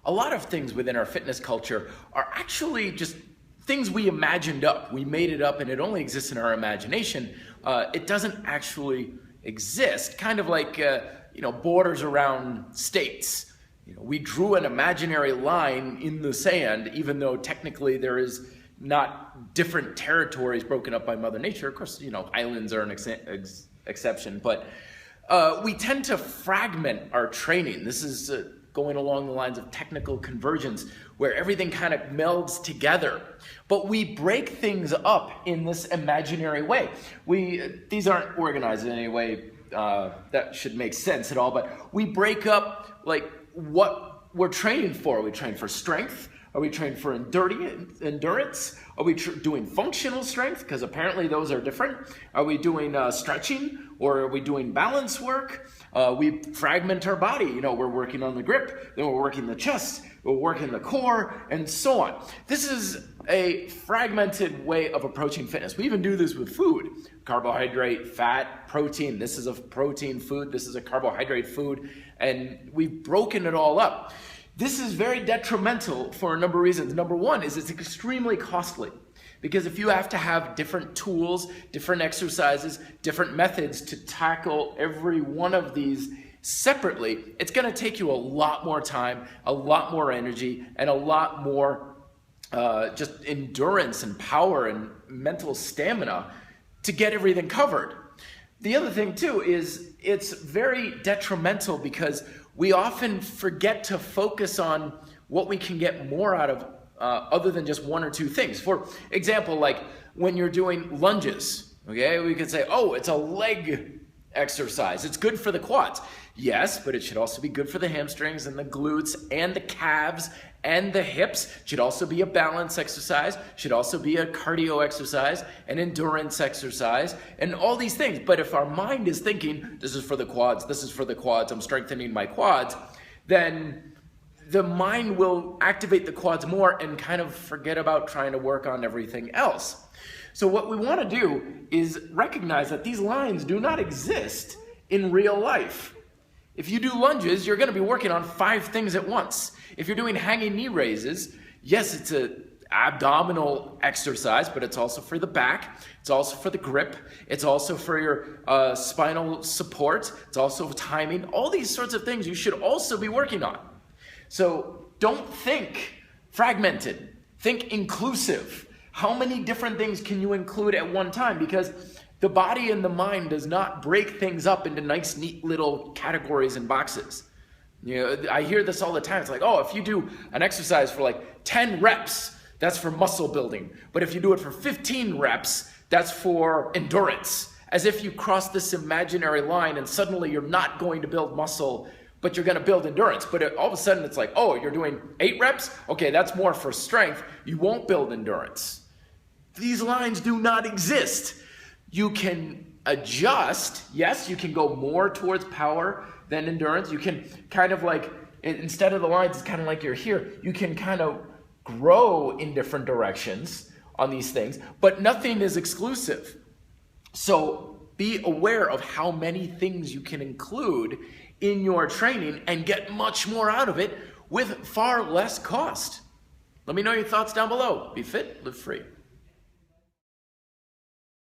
a lot of things within our fitness culture are actually just things we imagined up. We made it up and it only exists in our imagination. It doesn't actually exist, kind of like borders around states. We drew an imaginary line in the sand, even though technically there is not different territories broken up by Mother Nature. Of course, islands are an exception, but we tend to fragment our training. This is going along the lines of technical convergence, where everything kind of melds together. But we break things up in this imaginary way. These aren't organized in any way that should make sense at all, but we break up like what we're training for. Are we trained for strength? Are we trained for endurance? Are we doing functional strength? Because apparently those are different. Are we doing stretching, or are we doing balance work? We fragment our body. We're working on the grip, then we're working the chest, we're working the core, and so on. This is a fragmented way of approaching fitness. We even do this with food. Carbohydrate, fat, protein. This is a protein food. This is a carbohydrate food. And we've broken it all up. This is very detrimental for a number of reasons. Number one is it's extremely costly, because if you have to have different tools, different exercises, different methods to tackle every one of these separately, it's going to take you a lot more time, a lot more energy, and a lot more just endurance and power and mental stamina to get everything covered. The other thing too is it's very detrimental because we often forget to focus on what we can get more out of other than just one or two things. For example, like when you're doing lunges, okay, we could say, oh, it's a leg exercise. It's good for the quads. Yes, but it should also be good for the hamstrings and the glutes and the calves and the hips. It should also be a balance exercise. It should also be a cardio exercise, an endurance exercise, and all these things. But if our mind is thinking, this is for the quads, this is for the quads, I'm strengthening my quads, then the mind will activate the quads more and kind of forget about trying to work on everything else. So what we want to do is recognize that these lines do not exist in real life. If you do lunges, you're going to be working on 5 things at once. If you're doing hanging knee raises, yes, it's an abdominal exercise, but it's also for the back. It's also for the grip. It's also for your spinal support. It's also timing. All these sorts of things you should also be working on. So don't think fragmented. Think inclusive. How many different things can you include at one time? Because the body and the mind does not break things up into nice, neat little categories and boxes. I hear this all the time. It's like, oh, if you do an exercise for like 10 reps, that's for muscle building. But if you do it for 15 reps, that's for endurance. As if you cross this imaginary line and suddenly you're not going to build muscle, but you're going to build endurance. But all of a sudden it's like, oh, you're doing 8 reps? Okay, that's more for strength. You won't build endurance. These lines do not exist. You can adjust. Yes, you can go more towards power than endurance. You can kind of like, instead of the lines, it's kind of like you're here. You can kind of grow in different directions on these things, but nothing is exclusive. So be aware of how many things you can include in your training and get much more out of it with far less cost. Let me know your thoughts down below. Be fit, live free.